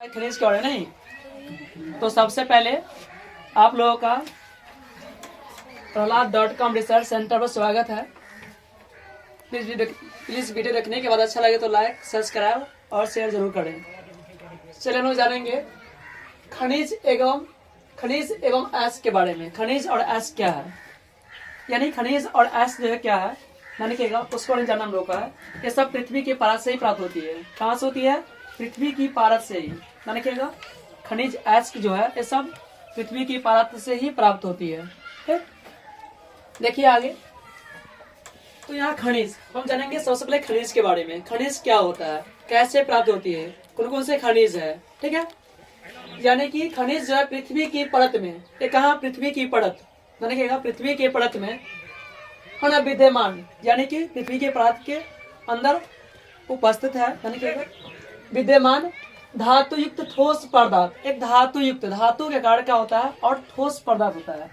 खनिज के बारे नहीं। तो सबसे पहले आप लोगों का प्रहलाद.com रिसर्च सेंटर पर स्वागत है। प्लीज वीडियो देखने के बाद अच्छा लगे तो लाइक, सब्सक्राइब और शेयर जरूर करें। चलिए हम लोग जानेंगे खनिज एवं ऐश के बारे में। खनिज और ऐश क्या है, यानी खनिज और ऐश जो है क्या है माने क्या, उसको नहीं जानना हम लोग का है। ये सब पृथ्वी की परत से ही प्राप्त होती है। कहाँ से होती है? पृथ्वी की परत से ही। माने क्या, खनिज ऐश जो है ये सब पृथ्वी की परत से ही प्राप्त होती है। ठीक, देखिए आगे। तो यहाँ खनिज हम जानेंगे सबसे पहले खनिज के बारे में। खनिज क्या होता है, कैसे प्राप्त होती है, कौन कौन से खनिज है। ठीक है, यानी कि खनिज जो है पृथ्वी की परत में, ये कहाँ? पृथ्वी की परत, माने क्या, पृथ्वी की परत में है ना विद्यमान, यानी कि पृथ्वी के परत के अंदर उपस्थित है। यानी क्या विद्यमान धातु युक्त ठोस पदार्थ। एक धातु युक्त, धातु के कारण क्या होता है और ठोस पदार्थ होता है।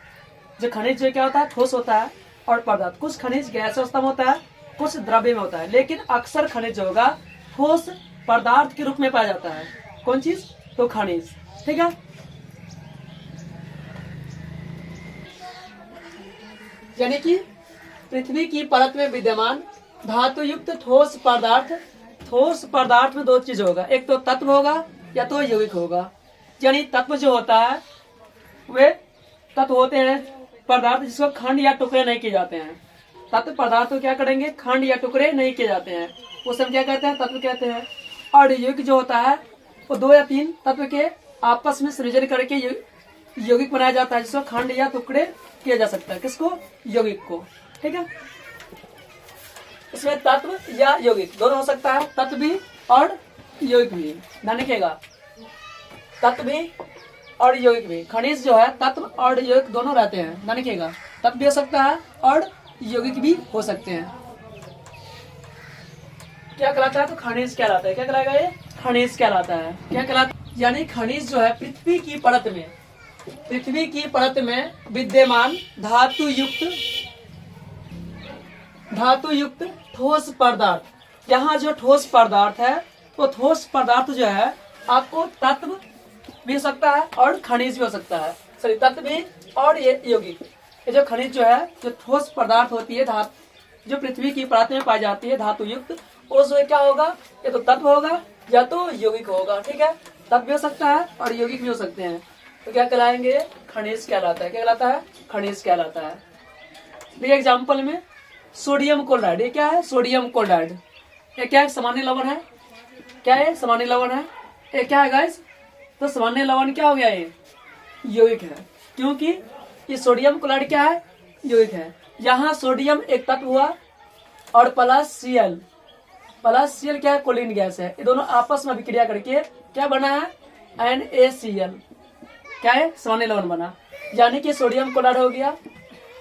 जो खनिज जो क्या होता है, ठोस होता है और पदार्थ। कुछ खनिज गैस अवस्था में होता है, कुछ द्रव्य में होता है, लेकिन अक्सर खनिज जो होगा ठोस पदार्थ के रूप में पाया जाता है। कौन चीज? तो खनिज। ठीक है, यानी कि पृथ्वी की परत में विद्यमान धातु युक्त ठोस पदार्थ। ठोस पदार्थ में दो चीज होगा, एक तो तत्व होगा या तो यौगिक होगा। यानी तत्व जो होता है वे तत्व होते हैं पदार्थ जिसको खंड या टुकड़े नहीं किए जाते हैं। तत्व पदार्थ को क्या करेंगे? खंड या टुकड़े नहीं किए जाते हैं, उसे हम क्या कहते हैं? तत्व कहते हैं। और यौगिक जो होता है वो दो या तीन तत्व के आपस में संयोजन करके यौगिक बनाया जाता है, जिसको खंड या टुकड़े किया जा सकता है। किसको? यौगिक को। ठीक है, इसमें तत्व या यौगिक दोनों हो सकता है, तत्व भी और यौगिक भी। ध्यान रखिएगा, तत्व भी और यौगिक भी। खनिज जो है तत्व और यौगिक दोनों रहते हैं। ध्यान रखिएगा, तत्व भी हो सकता है और यौगिक भी हो सकते हैं। क्या कहलाता है? तो खनिज कहलाता है। क्या कहलाएगा ये? खनिज कहलाता है। क्या कहलाता है? यानी खनिज जो है पृथ्वी की परत में विद्यमान धातु युक्त ठोस पदार्थ। यहाँ जो ठोस पदार्थ है वो ठोस पदार्थ जो है आपको तत्व भी हो सकता है और खनिज भी हो सकता है। सॉरी, तत्व भी और ये यौगिक। ये जो खनिज जो है, जो ठोस पदार्थ होती है, जो पृथ्वी की परत में पाई जाती है धातु युक्त, उसमें क्या होगा? ये तो तत्व होगा या तो यौगिक होगा। ठीक है, तत्व भी हो सकता है और यौगिक भी हो सकते हैं। तो क्या कहलाएंगे? खनिज कहलाता है। क्या कहलाता है? खनिज कहलाता है। देखिए एग्जाम्पल में सोडियम क्लोराइड। ये क्या है? Sodium chloride. ये क्या है? सामान्य लवण है। क्या है? सामान्य लवण है। ये क्या है गाइस? तो सामान्य लवण क्या हो गया? ये यौगिक है, क्योंकि ये सोडियम क्लोराइड क्या है? यौगिक है। यहाँ सोडियम एक तत्व हुआ और प्लस Cl क्या है? क्लोरीन गैस है। ये दोनों आपस में अभिक्रिया करके क्या बना है? NaCl। क्या है? सामान्य लवण बना। यानी कि सोडियम क्लोराइड हो गया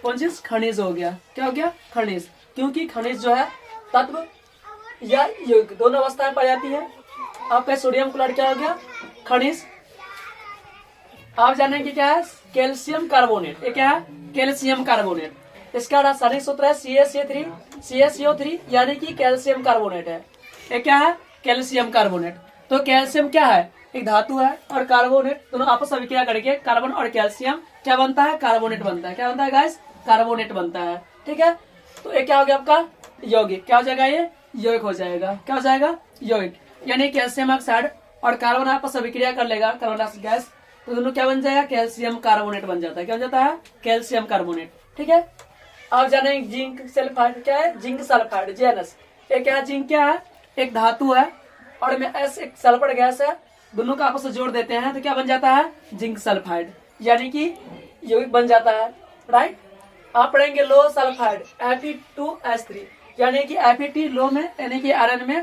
कौन चीज? खनिज हो गया। क्या हो गया? खनिज। क्योंकि खनिज जो है तत्व या यौगिक दोनों अवस्था में पाई जाती है। आपका सोडियम क्लोराइड क्या हो गया? खनिज। आप जानेंगे क्या है? Calcium carbonate. ये क्या है? Calcium carbonate. इसका रासायनिक सूत्र है CaCO3, यानी कि कैल्शियम कार्बोनेट है। ये क्या है? Calcium carbonate. तो कैल्शियम क्या है? एक धातु है और कार्बोनेट दोनों आपस में विक्रिया करके कार्बन और कैल्शियम क्या बनता है? कार्बोनेट बनता है। क्या बनता है गाइस? कार्बोनेट बनता है। ठीक है, तो ये क्या हो गया आपका? यौगिक। क्या हो जाएगा? ये यौगिक हो जाएगा। क्या हो जाएगा? यौगिक। यानी कैल्शियम ऑक्साइड और कार्बन आपस में विक्रिया कर लेगा, कार्बन डाइऑक्साइड गैस, तो दोनों क्या बन जाएगा? कैल्शियम कार्बोनेट बन जाता है। क्या बन जाता है? Calcium carbonate. ठीक है, आप जाने जिंक सल्फाइड। क्या है? Zinc sulphide, JnS। ये क्या है? जिंक क्या है? एक धातु है और में S एक सल्फर गैस है, दोनों का आपस में जोड़ देते हैं तो क्या बन जाता है? जिंक सल्फाइड, यानी कि यौगिक बन जाता है। राइट, आप पढ़ेंगे लो सल्फाइड Fe2S3, यानी कि Fe लो में, यानी कि आयरन में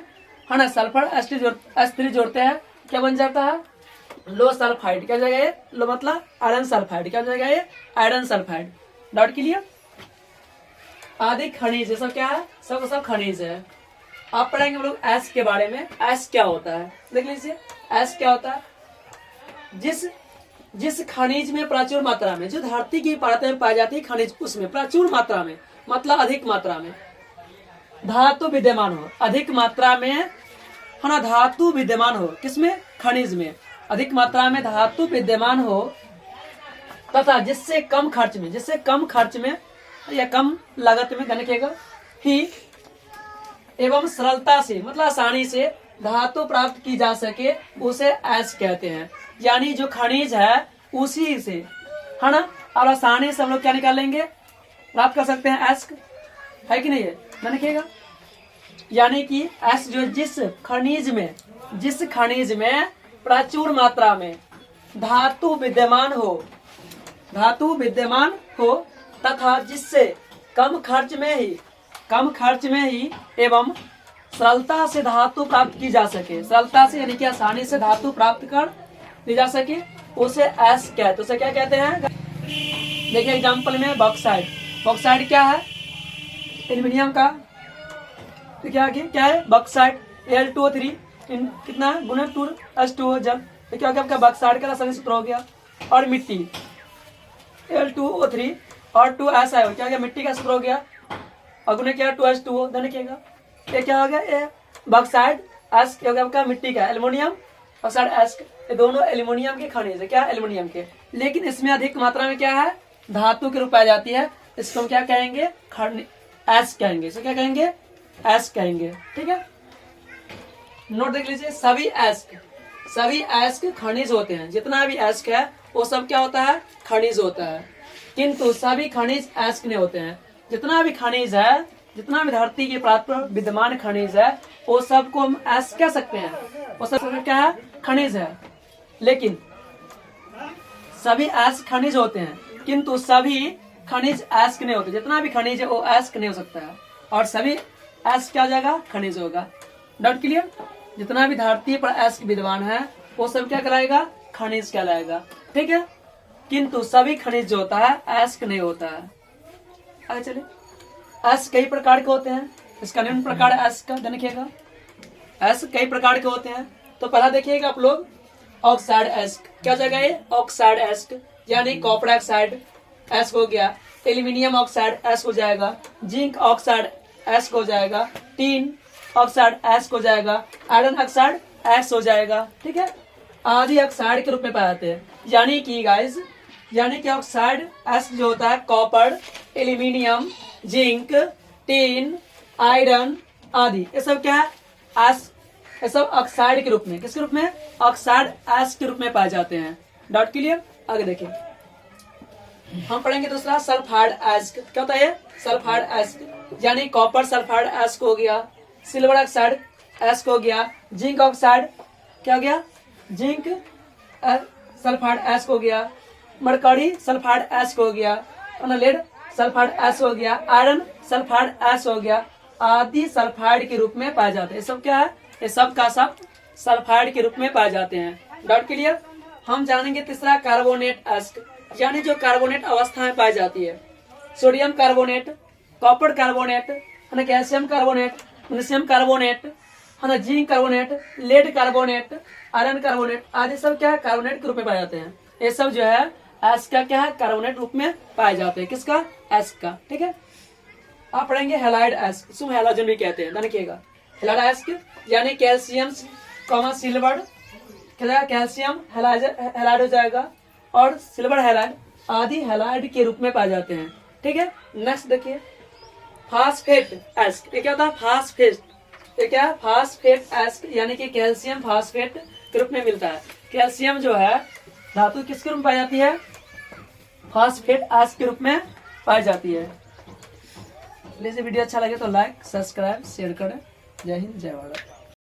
है ना सल्फर S3 जोड़ते हैं, क्या बन जाता है? लो सल्फाइड। क्या जाएगा ये? लो मतलब आयरन सल्फाइड। क्या जाएगा ये? Iron sulphide. Doubt clear? आदि खनिज सब क्या है? सब खनिज है। आप पढ़ेंगे हम लोग ऐश के बारे में। ऐश क्या होता है देख लीजिए। ऐश क्या होता है? जिस खनिज में प्रचुर मात्रा में, जो धरती की परत में पाई जाती है खनिज, उसमें प्रचुर मात्रा में मतलब अधिक मात्रा में धातु विद्यमान हो। अधिक मात्रा में है ना धातु विद्यमान हो। किसमें? खनिज में। अधिक मात्रा में धातु विद्यमान हो तथा जिससे कम खर्च में या कम लागत में ध्यान रखिएगा ही एवं सरलता से मतलब आसानी से धातु प्राप्त की जा सके उसे अयस्क कहते हैं। यानी जो खनिज है उसी से, है ना, और आसानी से हम लोग क्या निकालेंगे, प्राप्त कर सकते हैं, अयस्क है कि नहीं है, ध्यान रखिएगा। यानी कि अयस्क जो जिस खनिज में प्रचुर मात्रा में धातु विद्यमान हो तथा जिससे कम खर्च में ही एवं सरलता से धातु प्राप्त की जा सके, सरलता से यानी कि आसानी से धातु प्राप्त कर ली जा सके उसे अयस्क कहते हैं। उसे क्या कहते हैं, देखिए एग्जांपल में बॉक्साइट क्या है, एल्युमिनियम का, तो क्या है बॉक्साइट Al2O3 कितना गुना 2H2O जल, तो क्या आपका बॉक्साइट का रासायनिक सूत्र हो गया। और मिट्टी Al2O3 और 2SiO क्या मिट्टी का सूत्र हो गया, और गुना क्या 2H2O, ध्यान रखिएगा। ये क्या हो गया, ये बॉक्साइट अयस्क हो गया आपका मिट्टी का, एल्युमिनियम बॉक्साइट अयस्क, ये दोनों एल्युमिनियम के खनिज है, क्या एल्युमिनियम के, लेकिन इसमें अधिक मात्रा में क्या है, धातु के रूप में जाती है। इसको हम क्या कहेंगे, अयस्क कहेंगे। इसे क्या कहेंगे, अयस्क कहेंगे। ठीक है, नोट देख लीजिए, सभी अयस्क खनिज होते हैं। जितना भी अयस्क है वो सब क्या होता है, खनिज होता है, किंतु सभी खनिज अयस्क नहीं होते हैं। जितना भी खनिज है, जितना भी धरती के पदार्थ पर विद्यमान खनिज है वो सबको हम अयस्क कह सकते हैं, वो सब क्या है, खनिज है। लेकिन सभी अयस्क खनिज होते हैं किंतु सभी खनिज अयस्क नहीं होते। जितना भी खनिज है वो अयस्क नहीं हो सकता है, और सभी अयस्क क्या हो जाएगा, खनिज होगा। Doubt clear. जितना भी धरती पर अयस्क विद्यमान है वो सब क्या कहलाएगा, खनिज कहलाएगा। ठीक है, किंतु सभी खनिज जो होता है अयस्क नहीं होता है। आगे चलिए, अयस्क कई प्रकार के होते हैं। इसका निम्न प्रकार अयस्क का, ध्यान रखिएगा। अयस्क कई प्रकार के होते हैं। तो पहला देखिएगा आप लोग, ऑक्साइड अयस्क, क्या हो जाएगा ये, ऑक्साइड अयस्क, यानी कॉपर ऑक्साइड अयस्क हो गया, एल्यूमिनियम ऑक्साइड अयस्क हो जाएगा, जिंक ऑक्साइड अयस्क हो जाएगा, टीन ऑक्साइड अयस्क हो जाएगा, आयरन ऑक्साइड अयस्क हो जाएगा। ठीक है, आदि ऑक्साइड के रूप में पाए जाते हैं। यानी कि गाइस, यानी कि ऑक्साइड अयस्क जो होता है copper, aluminium, zinc, tin, iron आदि, ये सब क्या है, अयस्क, ये सब ऑक्साइड के रूप में, किसके रूप में, ऑक्साइड अयस्क के रूप में पाए जाते हैं। Dot clear. आगे देखिए, हम पढ़ेंगे दूसरा सल्फाइड अयस्क। क्या होता है, सल्फाइड अयस्क, यानी कॉपर सल्फाइड अयस्क हो गया, सिल्वर ऑक्साइड अयस्क हो गया, जिंक ऑक्साइड क्या हो गया, जिंक सल्फाइड अयस्क हो गया, मरकरी सल्फाइड अयस्क हो गया, लेड सल्फाइड अयस्क हो गया, आयरन सल्फाइड अयस्क हो गया, आदि सल्फाइड के रूप में पाए जाते हैं। ये सब क्या है, ये सब का सब सल्फाइड के रूप में पाए जाते हैं। Dot clear. हम जानेंगे तीसरा कार्बोनेट अयस्क, यानी जो कार्बोनेट अवस्था में पाई जाती है। Sodium carbonate, copper carbonate, calcium carbonate, magnesium carbonate, zinc carbonate, lead carbonate, iron carbonate आदि सब क्या है, कार्बोनेट के रूप में पाए जाते हैं। ये सब जो है अयस्क का क्या है, कार्बोनेट रूप में पाए जाते हैं। किसका, अयस्क का। ठीक है, आप पढ़ेंगे हैलाइड अयस्क, इसको हैलोजन भी कहते हैं, देखिएगा। हैलाइड अयस्क यानी कैल्शियम सिल्वर, कैल्शियम हैलाइड हो जाएगा, और सिल्वर हैलाइड आदि हैलाइड के रूप में पाए जाते हैं। ठीक है, नेक्स्ट देखिए, फास्फेट अयस्क। ये क्या होता है, फास्फेट, ये क्या है, फास्फेट अयस्क, यानी कि कैल्शियम फास्फेट के रूप में मिलता है। कैल्शियम जो है धातु किसके रूप में पाई जाती है, फास्फेट अयस्क के रूप में पाई जाती है। वीडियो अच्छा लगे तो लाइक, सब्सक्राइब, शेयर करें। जय हिंद, जय भारत।